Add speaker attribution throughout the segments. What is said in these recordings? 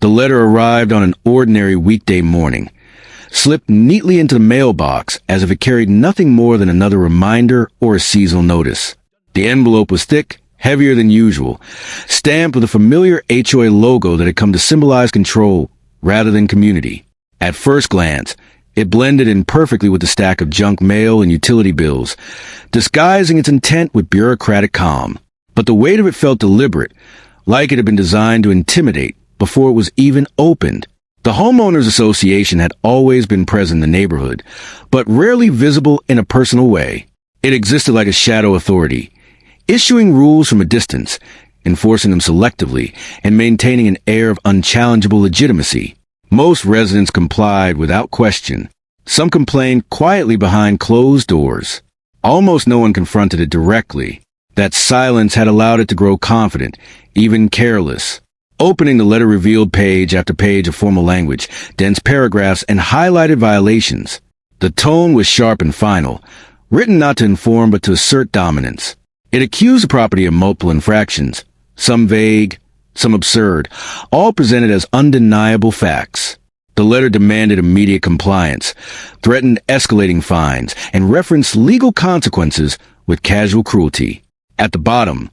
Speaker 1: The letter arrived on an ordinary weekday morning, slipped neatly into the mailbox as if it carried nothing more than another reminder or a seasonal notice. The envelope was thick, heavier than usual, stamped with a familiar HOA logo that had come to symbolize control rather than community. At first glance, it blended in perfectly with the stack of junk mail and utility bills, disguising its intent with bureaucratic calm. But the weight of it felt deliberate, like it had been designed to intimidate before it was even opened. The Homeowners Association had always been present in the neighborhood, but rarely visible in a personal way. It existed like a shadow authority, issuing rules from a distance, enforcing them selectively, and maintaining an air of unchallengeable legitimacy. Most residents complied without question. Some complained quietly behind closed doors. Almost no one confronted it directly. That silence had allowed it to grow confident, even careless. Opening the letter revealed page after page of formal language, dense paragraphs, and highlighted violations. The tone was sharp and final, written not to inform but to assert dominance. It accused the property of multiple infractions, some vague, some absurd, all presented as undeniable facts. The letter demanded immediate compliance, threatened escalating fines, and referenced legal consequences with casual cruelty. At the bottom,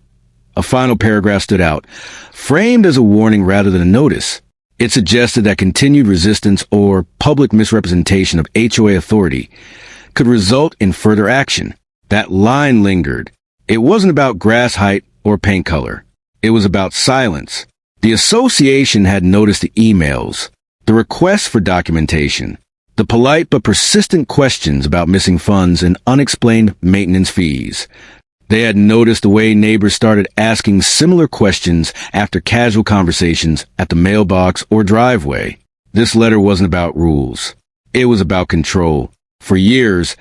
Speaker 1: a final paragraph stood out, framed as a warning rather than a notice. It suggested that continued resistance or public misrepresentation of HOA authority could result in further action. That line lingered. It wasn't about grass height or paint color. It was about silence. The association had noticed the emails, the requests for documentation, the polite but persistent questions about missing funds and unexplained maintenance fees. They had noticed the way neighbors started asking similar questions after casual conversations at the mailbox or driveway. This letter wasn't about rules. It was about control. For years,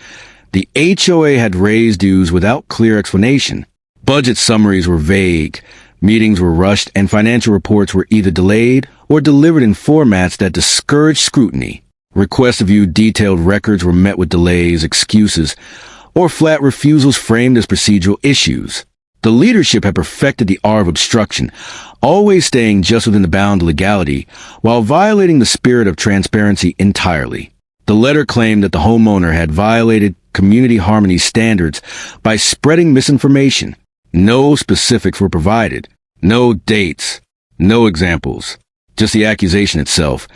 Speaker 1: the HOA had raised dues without clear explanation. Budget summaries were vague, meetings were rushed, and financial reports were either delayed or delivered in formats that discouraged scrutiny. Requests to view detailed records were met with delays, excuses, or flat refusals framed as procedural issues. The leadership had perfected the art of obstruction, always staying just within the bound of legality, while violating the spirit of transparency entirely. The letter claimed that the homeowner had violated community harmony standards by spreading misinformation. No specifics were provided, no dates, no examples, just the accusation itself,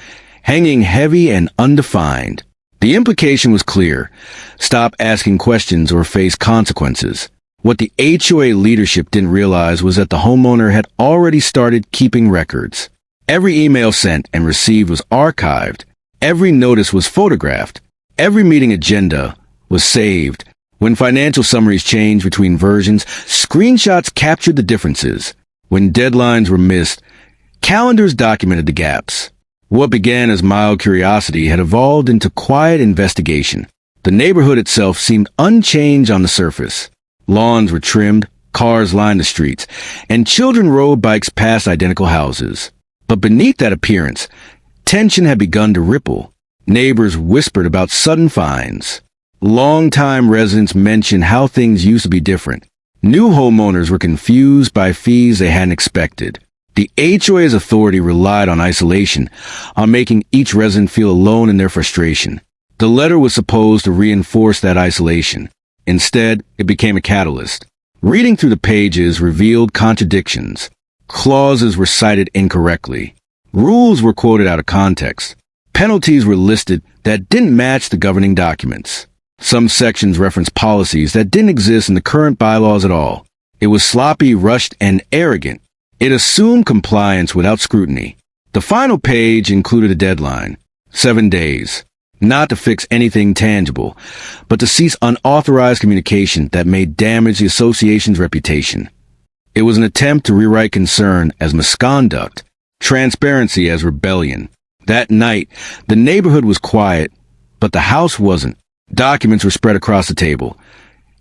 Speaker 1: hanging heavy and undefined. The implication was clear. Stop asking questions or face consequences. What the HOA leadership didn't realize was that the homeowner had already started keeping records. Every email sent and received was archived. Every notice was photographed. Every meeting agenda was saved. When financial summaries changed between versions, screenshots captured the differences. When deadlines were missed, calendars documented the gaps. What began as mild curiosity had evolved into quiet investigation. The neighborhood itself seemed unchanged on the surface. Lawns were trimmed, cars lined the streets, and children rode bikes past identical houses. But beneath that appearance, tension had begun to ripple. Neighbors whispered about sudden fines. Longtime residents mentioned how things used to be different. New homeowners were confused by fees they hadn't expected. The HOA's authority relied on isolation, on making each resident feel alone in their frustration. The letter was supposed to reinforce that isolation. Instead, it became a catalyst. Reading through the pages revealed contradictions. Clauses were cited incorrectly. Rules were quoted out of context. Penalties were listed that didn't match the governing documents. Some sections referenced policies that didn't exist in the current bylaws at all. It was sloppy, rushed, and arrogant. It assumed compliance without scrutiny. The final page included a deadline, 7 days, not to fix anything tangible, but to cease unauthorized communication that may damage the association's reputation. It was an attempt to rewrite concern as misconduct, transparency as rebellion. That night, the neighborhood was quiet, but the house wasn't. Documents were spread across the table.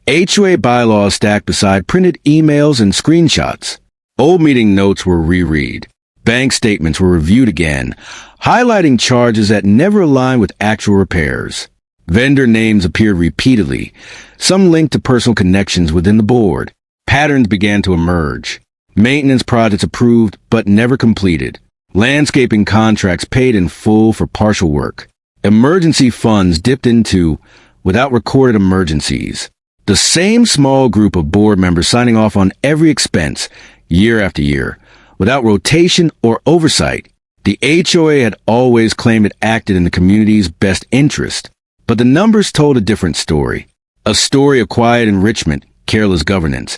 Speaker 1: HOA bylaws stacked beside printed emails and screenshots. Old meeting notes were reread. Bank statements were reviewed again, highlighting charges that never aligned with actual repairs. Vendor names appeared repeatedly, some linked to personal connections within the board. Patterns began to emerge. Maintenance projects approved but never completed. Landscaping contracts paid in full for partial work. Emergency funds dipped into without recorded emergencies. The same small group of board members signing off on every expense, year after year, without rotation or oversight. The HOA had always claimed it acted in the community's best interest, but the numbers told a different story. A story of quiet enrichment, careless governance,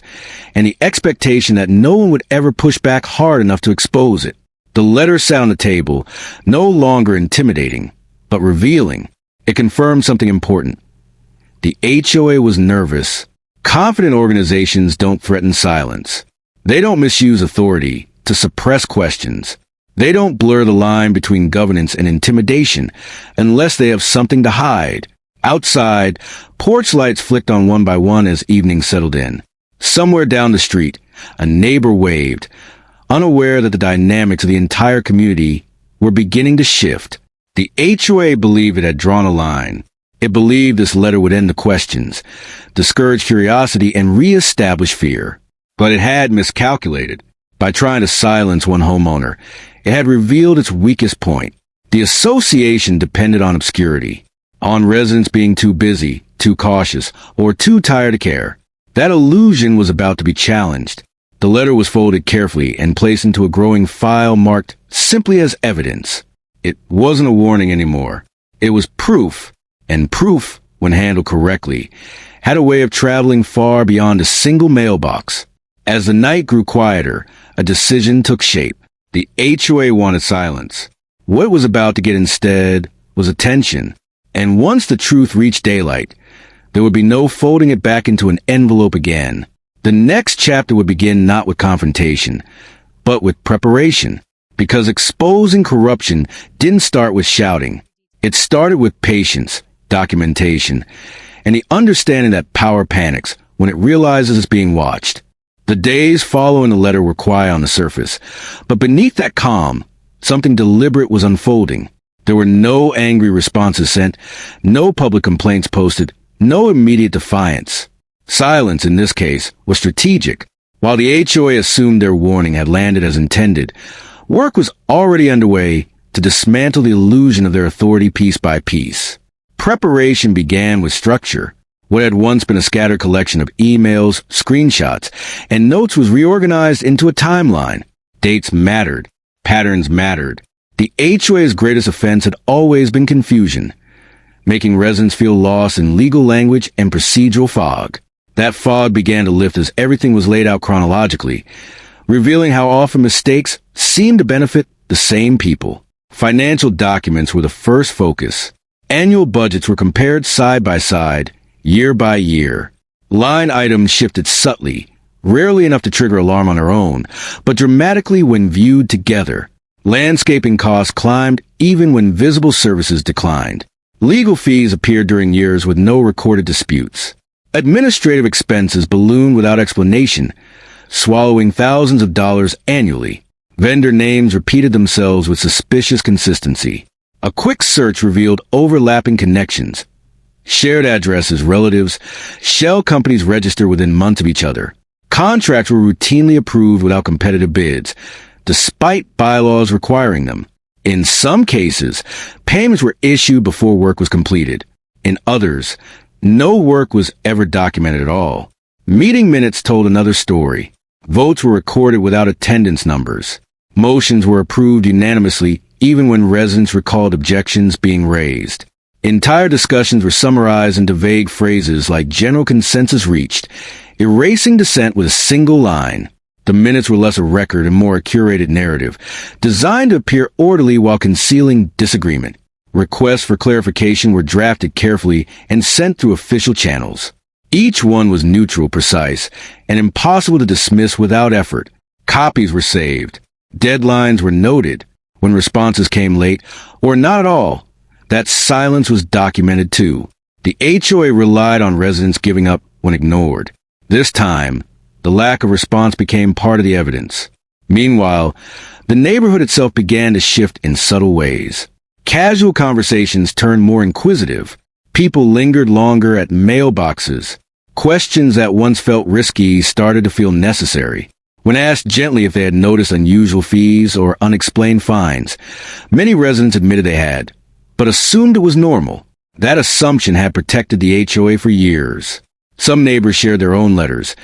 Speaker 1: and the expectation that no one would ever push back hard enough to expose it. The letter sat on the table, no longer intimidating, but revealing. It confirmed something important. The HOA was nervous. Confident organizations don't threaten silence. They don't misuse authority to suppress questions. They don't blur the line between governance and intimidation unless they have something to hide. Outside, porch lights flicked on one by one as evening settled in. Somewhere down the street, a neighbor waved, unaware that the dynamics of the entire community were beginning to shift. The HOA believed it had drawn a line. It believed this letter would end the questions, discourage curiosity, and re-establish fear. But it had miscalculated. By trying to silence one homeowner, it had revealed its weakest point. The association depended on obscurity, on residents being too busy, too cautious, or too tired to care. That illusion was about to be challenged. The letter was folded carefully and placed into a growing file marked simply as evidence. It wasn't a warning anymore. It was proof, and proof, when handled correctly, had a way of traveling far beyond a single mailbox. As the night grew quieter, a decision took shape. The HOA wanted silence. What it was about to get instead was attention. And once the truth reached daylight, there would be no folding it back into an envelope again. The next chapter would begin not with confrontation, but with preparation. Because exposing corruption didn't start with shouting. It started with patience, documentation, and the understanding that power panics when it realizes it's being watched. The days following the letter were quiet on the surface, but beneath that calm, something deliberate was unfolding. There were no angry responses sent, no public complaints posted, no immediate defiance. Silence, in this case, was strategic. While the HOA assumed their warning had landed as intended, work was already underway to dismantle the illusion of their authority piece by piece. Preparation began with structure. What had once been a scattered collection of emails, screenshots, and notes was reorganized into a timeline. Dates mattered. Patterns mattered. The HOA's greatest offense had always been confusion, making residents feel lost in legal language and procedural fog. That fog began to lift as everything was laid out chronologically, revealing how often mistakes seemed to benefit the same people. Financial documents were the first focus. Annual budgets were compared side by side, year by year. Line items shifted subtly, rarely enough to trigger alarm on their own, but dramatically when viewed together. Landscaping costs climbed even when visible services declined. Legal fees appeared during years with no recorded disputes. Administrative expenses ballooned without explanation, swallowing thousands of dollars annually. Vendor names repeated themselves with suspicious consistency. A quick search revealed overlapping connections. Shared addresses, relatives, shell companies registered within months of each other. Contracts were routinely approved without competitive bids, despite bylaws requiring them. In some cases, payments were issued before work was completed. In others, no work was ever documented at all. Meeting minutes told another story. Votes were recorded without attendance numbers. Motions were approved unanimously, even when residents recalled objections being raised. Entire discussions were summarized into vague phrases like general consensus reached, erasing dissent with a single line. The minutes were less a record and more a curated narrative, designed to appear orderly while concealing disagreement. Requests for clarification were drafted carefully and sent through official channels. Each one was neutral, precise, and impossible to dismiss without effort. Copies were saved. Deadlines were noted. When responses came late, or not at all, that silence was documented too. The HOA relied on residents giving up when ignored. This time, the lack of response became part of the evidence. Meanwhile, the neighborhood itself began to shift in subtle ways. Casual conversations turned more inquisitive. People lingered longer at mailboxes. Questions that once felt risky started to feel necessary. When asked gently if they had noticed unusual fees or unexplained fines, many residents admitted they had, but assumed it was normal. That assumption had protected the HOA for years. Some neighbors shared their own letters,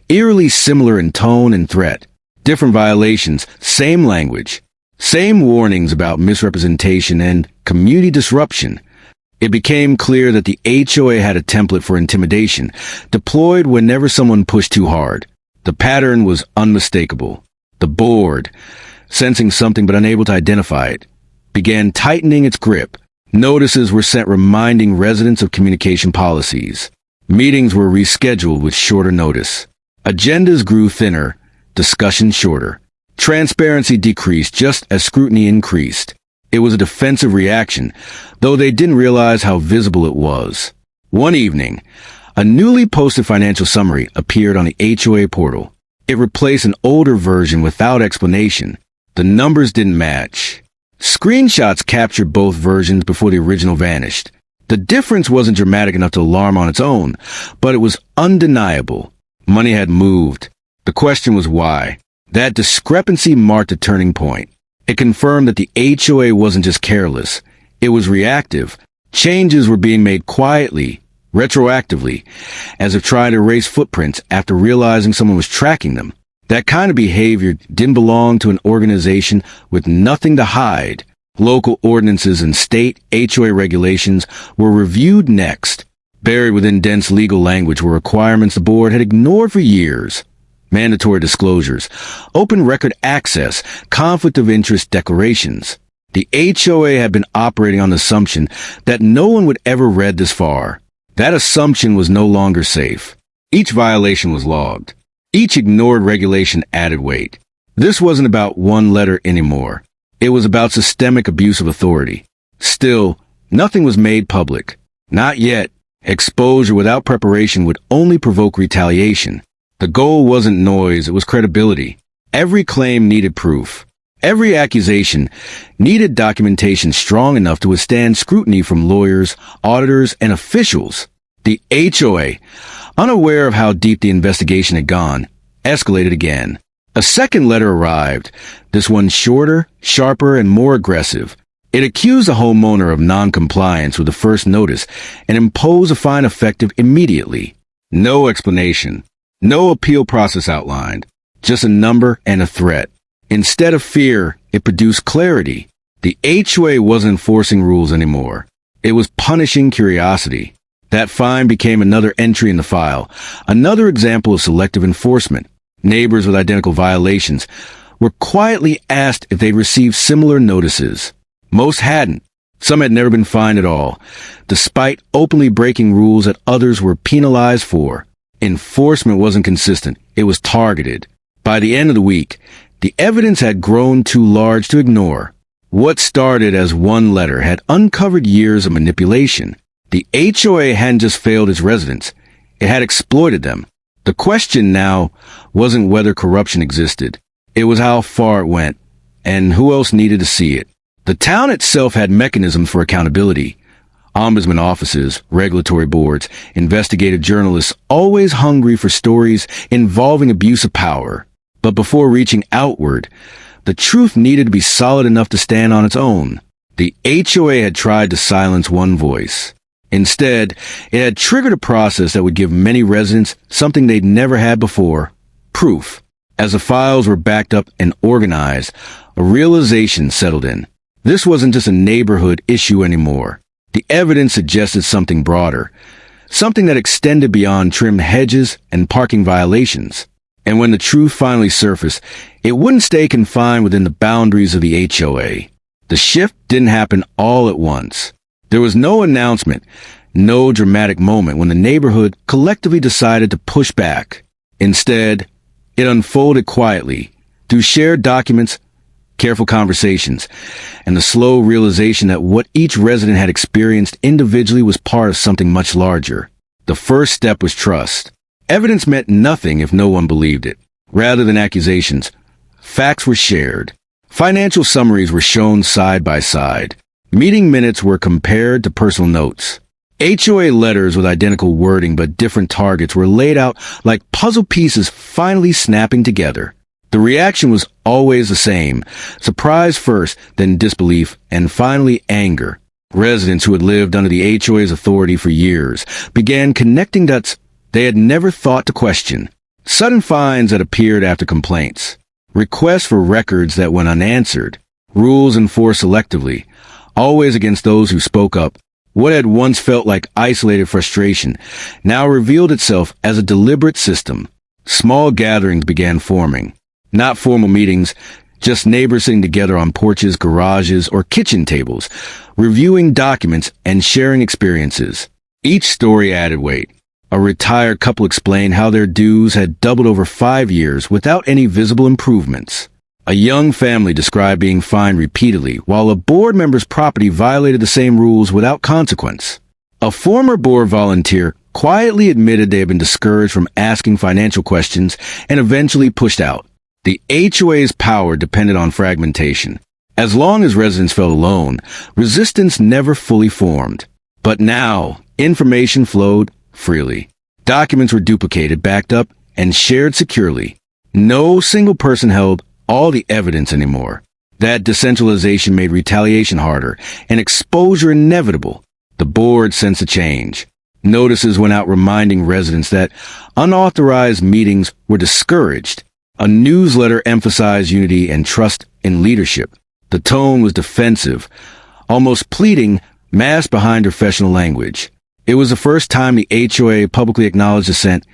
Speaker 1: eerily similar in tone and threat. Different violations, same language, same warnings about misrepresentation and community disruption. It became clear that the HOA had a template for intimidation, deployed whenever someone pushed too hard. The pattern was unmistakable. The board, sensing something but unable to identify it, began tightening its grip. Notices were sent reminding residents of communication policies. Meetings were rescheduled with shorter notice. Agendas grew thinner, discussion shorter. Transparency decreased just as scrutiny increased. It was a defensive reaction, though they didn't realize how visible it was. One evening, a newly posted financial summary appeared on the HOA portal. It replaced an older version without explanation. The numbers didn't match. Screenshots captured both versions before the original vanished. The difference wasn't dramatic enough to alarm on its own, but it was undeniable. Money had moved. The question was why. That discrepancy marked a turning point. It confirmed that the HOA wasn't just careless. It was reactive. Changes were being made quietly, retroactively, as if trying to erase footprints after realizing someone was tracking them. That kind of behavior didn't belong to an organization with nothing to hide. Local ordinances and state HOA regulations were reviewed next. Buried within dense legal language were requirements the board had ignored for years. Mandatory disclosures, open record access, conflict of interest declarations. The HOA had been operating on the assumption that no one would ever read this far. That assumption was no longer safe. Each violation was logged. Each ignored regulation added weight. This wasn't about one letter anymore. It was about systemic abuse of authority. Still, nothing was made public. Not yet. Exposure without preparation would only provoke retaliation. The goal wasn't noise, it was credibility. Every claim needed proof. Every accusation needed documentation strong enough to withstand scrutiny from lawyers, auditors, and officials. The HOA, unaware of how deep the investigation had gone, escalated again. A second letter arrived, this one shorter, sharper, and more aggressive. It accused the homeowner of non-compliance with the first notice and imposed a fine effective immediately. No explanation. No appeal process outlined. Just a number and a threat. Instead of fear, it produced clarity. The HOA wasn't enforcing rules anymore. It was punishing curiosity. That fine became another entry in the file, another example of selective enforcement. Neighbors with identical violations were quietly asked if they'd received similar notices. Most hadn't. Some had never been fined at all, despite openly breaking rules that others were penalized for. Enforcement wasn't consistent. It was targeted. By the end of the week, the evidence had grown too large to ignore. What started as one letter had uncovered years of manipulation. The HOA hadn't just failed its residents. It had exploited them. The question now wasn't whether corruption existed. It was how far it went, and who else needed to see it. The town itself had mechanisms for accountability. Ombudsman offices, regulatory boards, investigative journalists, always hungry for stories involving abuse of power. But before reaching outward, the truth needed to be solid enough to stand on its own. The HOA had tried to silence one voice. Instead, it had triggered a process that would give many residents something they'd never had before: proof. As the files were backed up and organized, a realization settled in. This wasn't just a neighborhood issue anymore. The evidence suggested something broader, something that extended beyond trimmed hedges and parking violations. And when the truth finally surfaced, it wouldn't stay confined within the boundaries of the HOA. The shift didn't happen all at once. There was no announcement, no dramatic moment when the neighborhood collectively decided to push back. Instead, it unfolded quietly, through shared documents, careful conversations, and the slow realization that what each resident had experienced individually was part of something much larger. The first step was trust. Evidence meant nothing if no one believed it. Rather than accusations, facts were shared. Financial summaries were shown side by side. Meeting minutes were compared to personal notes. HOA letters with identical wording but different targets were laid out like puzzle pieces finally snapping together. The reaction was always the same: surprise first, then disbelief, and finally anger. Residents who had lived under the HOA's authority for years began connecting dots they had never thought to question. Sudden fines that appeared after complaints, requests for records that went unanswered, rules enforced selectively, always against those who spoke up. What had once felt like isolated frustration now revealed itself as a deliberate system. Small gatherings began forming. Not formal meetings, just neighbors sitting together on porches, garages, or kitchen tables, reviewing documents and sharing experiences. Each story added weight. A retired couple explained how their dues had doubled over 5 years without any visible improvements. A young family described being fined repeatedly, while a board member's property violated the same rules without consequence. A former board volunteer quietly admitted they had been discouraged from asking financial questions and eventually pushed out. The HOA's power depended on fragmentation. As long as residents felt alone, resistance never fully formed. But now, information flowed freely. Documents were duplicated, backed up, and shared securely. No single person held all the evidence anymore. That decentralization made retaliation harder and exposure inevitable. The board sensed a change. Notices went out reminding residents that unauthorized meetings were discouraged. A newsletter emphasized unity and trust in leadership. The tone was defensive, almost pleading, masked behind professional language. It was the first time the HOA publicly acknowledged dissent,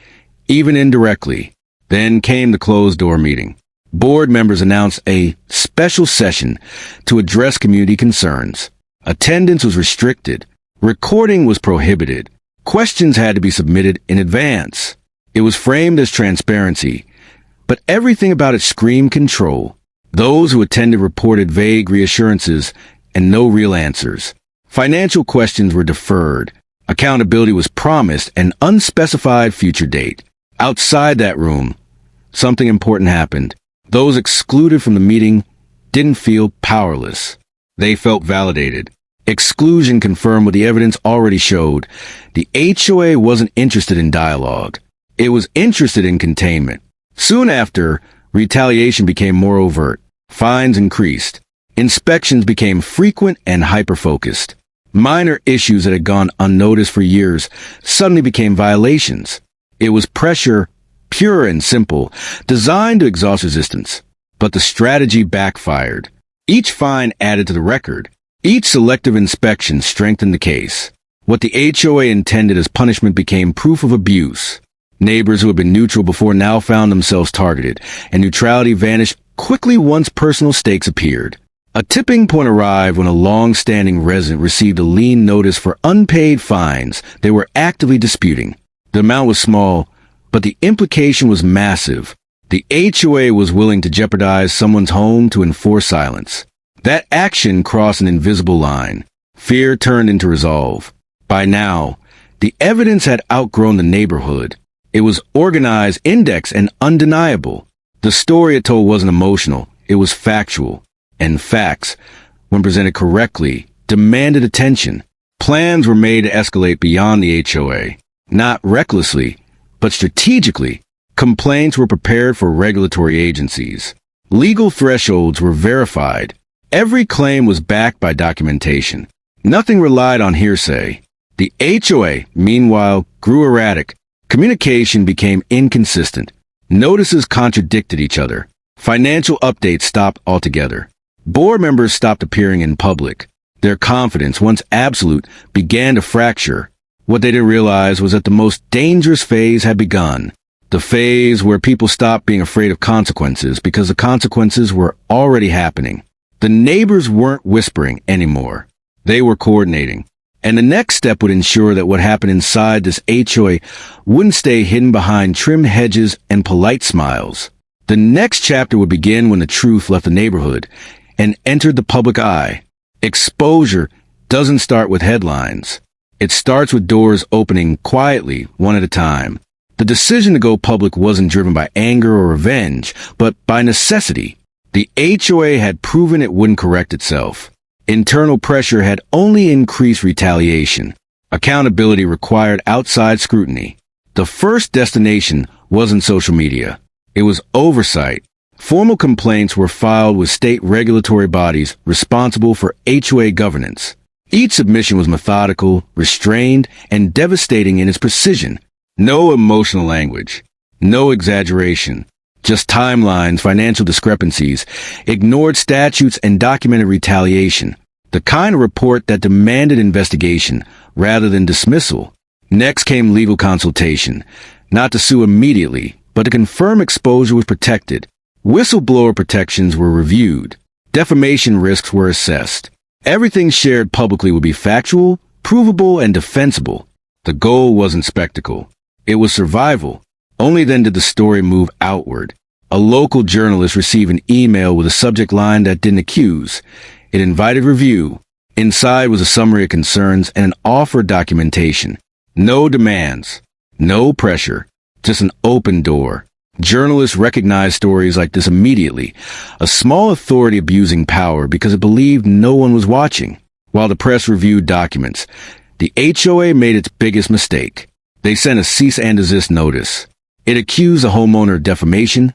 Speaker 1: even indirectly. Then came the closed-door meeting. Board members announced a special session to address community concerns. Attendance was restricted. Recording was prohibited. Questions had to be submitted in advance. It was framed as transparency, but everything about it screamed control. Those who attended reported vague reassurances and no real answers. Financial questions were deferred. Accountability was promised an unspecified future date. Outside that room, something important happened. Those excluded from the meeting didn't feel powerless. They felt validated. Exclusion confirmed what the evidence already showed. The HOA wasn't interested in dialogue. It was interested in containment. Soon after, retaliation became more overt. Fines increased. Inspections became frequent and hyper-focused. Minor issues that had gone unnoticed for years suddenly became violations. It was pressure, pure and simple, designed to exhaust resistance. But the strategy backfired. Each fine added to the record. Each selective inspection strengthened the case. What the HOA intended as punishment became proof of abuse. Neighbors who had been neutral before now found themselves targeted, and neutrality vanished quickly once personal stakes appeared. A tipping point arrived when a long-standing resident received a lien notice for unpaid fines they were actively disputing. The amount was small, but the implication was massive. The HOA was willing to jeopardize someone's home to enforce silence. That action crossed an invisible line. Fear turned into resolve. By now, the evidence had outgrown the neighborhood. It was organized, indexed, and undeniable. The story it told wasn't emotional, it was factual. And facts, when presented correctly, demanded attention. Plans were made to escalate beyond the HOA. Not recklessly, but strategically. Complaints were prepared for regulatory agencies. Legal thresholds were verified. Every claim was backed by documentation. Nothing relied on hearsay. The HOA, meanwhile, grew erratic. Communication became inconsistent. Notices contradicted each other. Financial updates stopped altogether. Board members stopped appearing in public. Their confidence, once absolute, began to fracture. What they didn't realize was that the most dangerous phase had begun. The phase where people stopped being afraid of consequences because the consequences were already happening. The neighbors weren't whispering anymore. They were coordinating. And the next step would ensure that what happened inside this HOA wouldn't stay hidden behind trimmed hedges and polite smiles. The next chapter would begin when the truth left the neighborhood and entered the public eye. Exposure doesn't start with headlines. It starts with doors opening quietly, one at a time. The decision to go public wasn't driven by anger or revenge, but by necessity. The HOA had proven it wouldn't correct itself. Internal pressure had only increased retaliation. Accountability required outside scrutiny. The first destination wasn't social media. It was oversight. Formal complaints were filed with state regulatory bodies responsible for HOA governance. Each submission was methodical, restrained, and devastating in its precision. No emotional language, no exaggeration, just timelines, financial discrepancies, ignored statutes, and documented retaliation. The kind of report that demanded investigation rather than dismissal. Next came legal consultation, not to sue immediately, but to confirm exposure was protected. Whistleblower protections were reviewed. Defamation risks were assessed. Everything shared publicly would be factual, provable, and defensible. The goal wasn't spectacle. It was survival. Only then did the story move outward. A local journalist received an email with a subject line that didn't accuse. It invited review. Inside was a summary of concerns and an offer of documentation. No demands. No pressure. Just an open door. Journalists recognized stories like this immediately. A small authority abusing power because it believed no one was watching. While the press reviewed documents, the HOA made its biggest mistake. They sent a cease and desist notice. It accused the homeowner of defamation,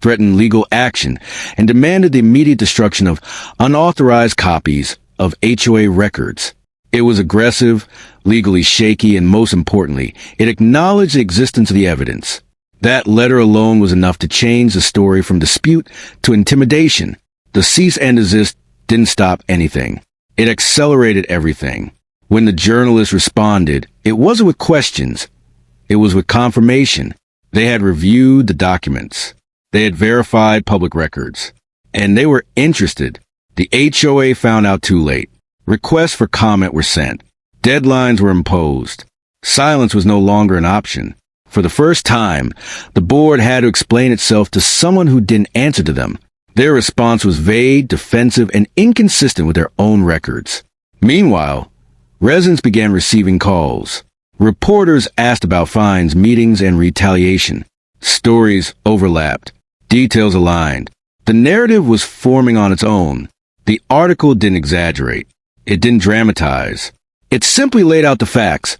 Speaker 1: threatened legal action, and demanded the immediate destruction of unauthorized copies of HOA records. It was aggressive, legally shaky, and most importantly, it acknowledged the existence of the evidence. That letter alone was enough to change the story from dispute to intimidation. The cease and desist didn't stop anything. It accelerated everything. When the journalists responded, it wasn't with questions. It was with confirmation. They had reviewed the documents. They had verified public records. And they were interested. The HOA found out too late. Requests for comment were sent. Deadlines were imposed. Silence was no longer an option. For the first time, the board had to explain itself to someone who didn't answer to them. Their response was vague, defensive, and inconsistent with their own records. Meanwhile, residents began receiving calls. Reporters asked about fines, meetings, and retaliation. Stories overlapped. Details aligned. The narrative was forming on its own. The article didn't exaggerate. It didn't dramatize. It simply laid out the facts.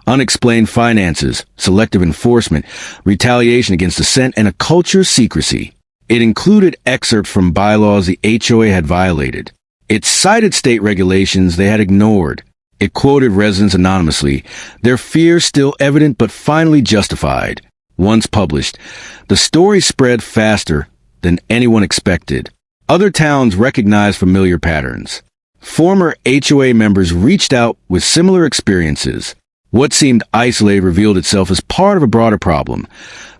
Speaker 1: Unexplained finances, selective enforcement, retaliation against dissent, and a culture of secrecy. It included excerpts from bylaws the HOA had violated. It cited state regulations they had ignored. It quoted residents anonymously, their fears still evident but finally justified. Once published, the story spread faster than anyone expected. Other towns recognized familiar patterns. Former HOA members reached out with similar experiences. What seemed isolated revealed itself as part of a broader problem.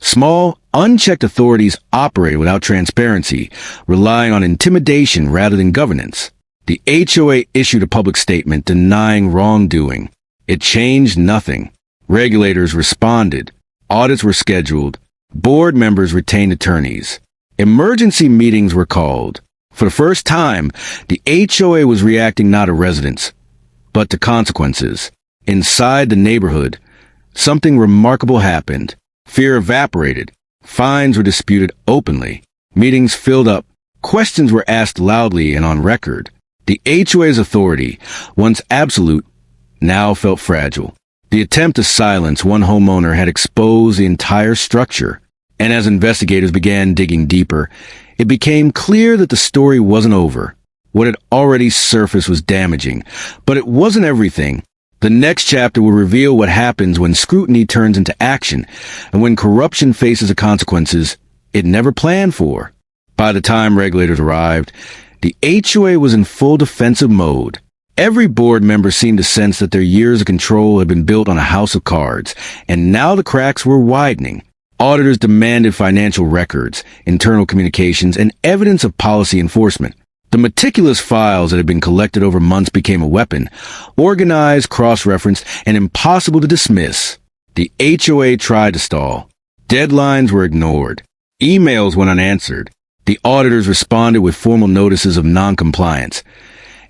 Speaker 1: Small, unchecked authorities operated without transparency, relying on intimidation rather than governance. The HOA issued a public statement denying wrongdoing. It changed nothing. Regulators responded. Audits were scheduled. Board members retained attorneys. Emergency meetings were called. For the first time, the HOA was reacting not to residents, but to consequences. Inside the neighborhood, something remarkable happened. Fear evaporated. Fines were disputed openly. Meetings filled up. Questions were asked loudly and on record. The HOA's authority, once absolute, now felt fragile. The attempt to silence one homeowner had exposed the entire structure. And as investigators began digging deeper, it became clear that the story wasn't over. What had already surfaced was damaging, but it wasn't everything. The next chapter will reveal what happens when scrutiny turns into action, and when corruption faces the consequences it never planned for. By the time regulators arrived, the HOA was in full defensive mode. Every board member seemed to sense that their years of control had been built on a house of cards, and now the cracks were widening. Auditors demanded financial records, internal communications, and evidence of policy enforcement. The meticulous files that had been collected over months became a weapon, organized, cross-referenced, and impossible to dismiss. The HOA tried to stall. Deadlines were ignored. Emails went unanswered. The auditors responded with formal notices of non-compliance,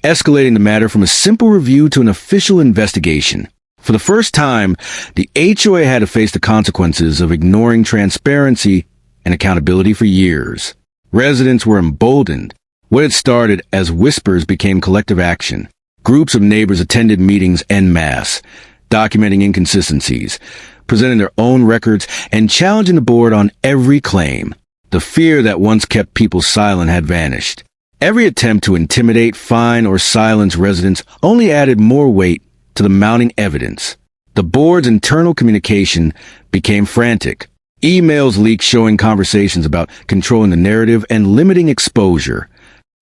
Speaker 1: escalating the matter from a simple review to an official investigation. For the first time, the HOA had to face the consequences of ignoring transparency and accountability for years. Residents were emboldened. What had started as whispers became collective action. Groups of neighbors attended meetings en masse, documenting inconsistencies, presenting their own records, and challenging the board on every claim. The fear that once kept people silent had vanished. Every attempt to intimidate, fine, or silence residents only added more weight to the mounting evidence. The board's internal communication became frantic. Emails leaked showing conversations about controlling the narrative and limiting exposure.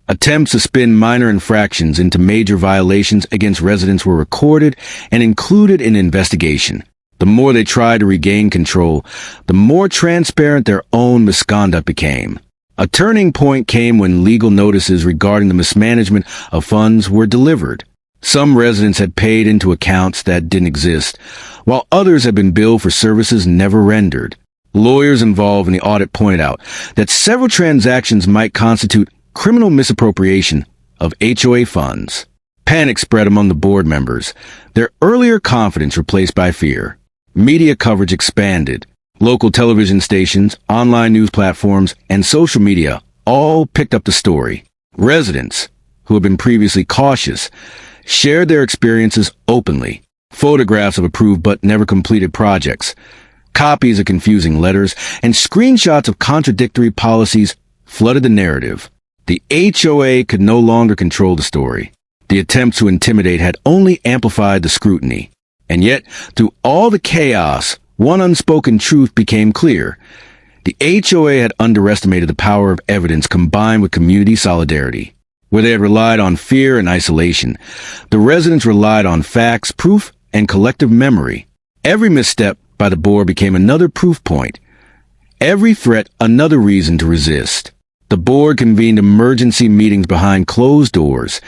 Speaker 1: Attempts to spin minor infractions into major violations against residents were recorded and included in investigation. The more they tried to regain control, the more transparent their own misconduct became. A turning point came when legal notices regarding the mismanagement of funds were delivered. Some residents had paid into accounts that didn't exist, while others had been billed for services never rendered. Lawyers involved in the audit pointed out that several transactions might constitute criminal misappropriation of HOA funds. Panic spread among the board members, their earlier confidence replaced by fear. Media coverage expanded. Local television stations, online news platforms, and social media all picked up the story. Residents, who had been previously cautious, shared their experiences openly. Photographs of approved but never completed projects, copies of confusing letters, and screenshots of contradictory policies flooded the narrative. The HOA could no longer control the story. The attempts to intimidate had only amplified the scrutiny. And yet, through all the chaos, one unspoken truth became clear. The HOA had underestimated the power of evidence combined with community solidarity. Where they had relied on fear and isolation, the residents relied on facts, proof, and collective memory. Every misstep by the board became another proof point. Every threat, another reason to resist. The board convened emergency meetings behind closed doors,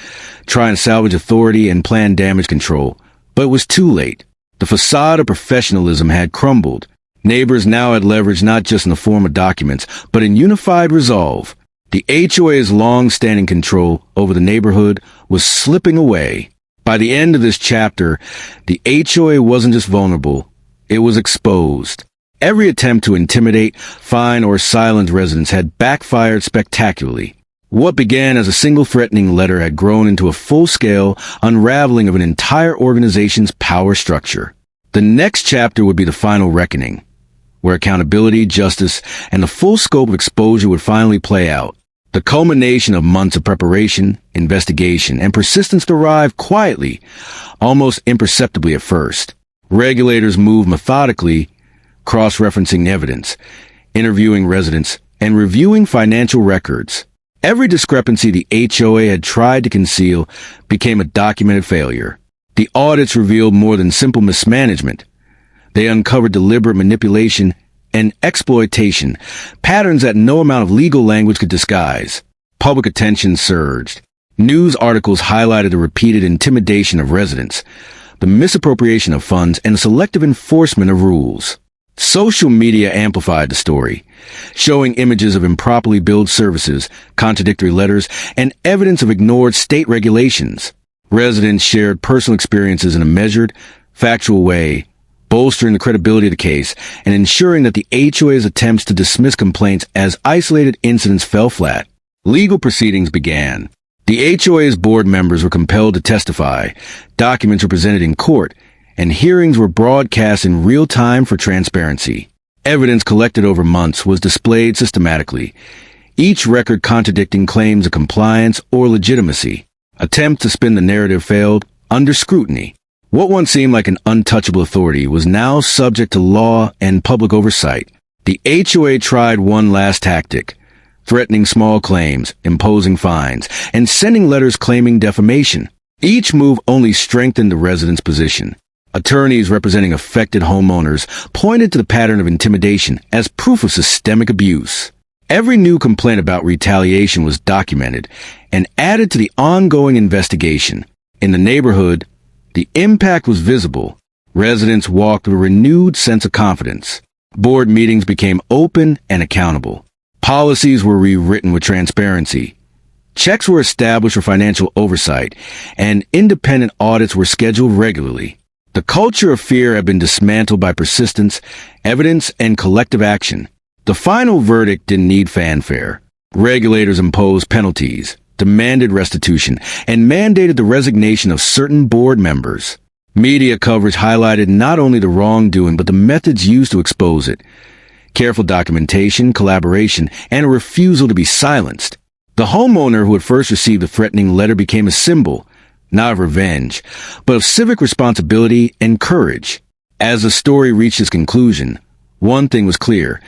Speaker 1: trying to salvage authority and plan damage control. But it was too late. The facade of professionalism had crumbled. Neighbors now had leverage not just in the form of documents, but in unified resolve. The HOA's long-standing control over the neighborhood was slipping away. By the end of this chapter, the HOA wasn't just vulnerable, it was exposed. Every attempt to intimidate, fine, or silence residents had backfired spectacularly. What began as a single threatening letter had grown into a full-scale unraveling of an entire organization's power structure. The next chapter would be the final reckoning, where accountability, justice, and the full scope of exposure would finally play out. The culmination of months of preparation, investigation, and persistence arrived quietly, almost imperceptibly at first. Regulators moved methodically, cross-referencing evidence, interviewing residents, and reviewing financial records. Every discrepancy the HOA had tried to conceal became a documented failure. The audits revealed more than simple mismanagement. They uncovered deliberate manipulation and exploitation, patterns that no amount of legal language could disguise. Public attention surged. News articles highlighted the repeated intimidation of residents, the misappropriation of funds, and the selective enforcement of rules. Social media amplified the story, showing images of improperly billed services, contradictory letters, and evidence of ignored state regulations. Residents shared personal experiences in a measured, factual way, bolstering the credibility of the case and ensuring that the HOA's attempts to dismiss complaints as isolated incidents fell flat. Legal proceedings began. The HOA's board members were compelled to testify, documents were presented in court, and hearings were broadcast in real time for transparency. Evidence collected over months was displayed systematically, each record contradicting claims of compliance or legitimacy. Attempts to spin the narrative failed under scrutiny. What once seemed like an untouchable authority was now subject to law and public oversight. The HOA tried one last tactic, threatening small claims, imposing fines, and sending letters claiming defamation. Each move only strengthened the residents' position. Attorneys representing affected homeowners pointed to the pattern of intimidation as proof of systemic abuse. Every new complaint about retaliation was documented and added to the ongoing investigation. In the neighborhood, the impact was visible. Residents walked with a renewed sense of confidence. Board meetings became open and accountable. Policies were rewritten with transparency. Checks were established for financial oversight, and independent audits were scheduled regularly. The culture of fear had been dismantled by persistence, evidence, and collective action. The final verdict didn't need fanfare. Regulators imposed penalties, demanded restitution, and mandated the resignation of certain board members. Media coverage highlighted not only the wrongdoing but the methods used to expose it. careful documentation, collaboration, and a refusal to be silenced. The homeowner who had first received the threatening letter became a symbol, not of revenge, but of civic responsibility and courage. As the story reached its conclusion, one thing was clear.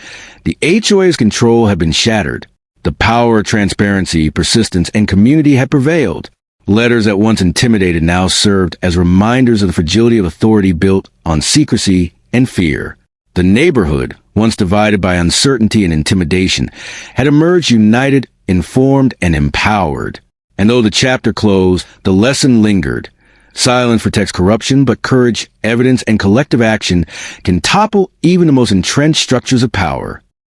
Speaker 1: The HOA's control had been shattered. The power of transparency, persistence, and community had prevailed. Letters that once intimidated now served as reminders of the fragility of authority built on secrecy and fear. The neighborhood, once divided by uncertainty and intimidation, had emerged united, informed, and empowered. And though the chapter closed, the lesson lingered. Silence protects corruption, but courage, evidence, and collective action can topple even the most entrenched structures of power.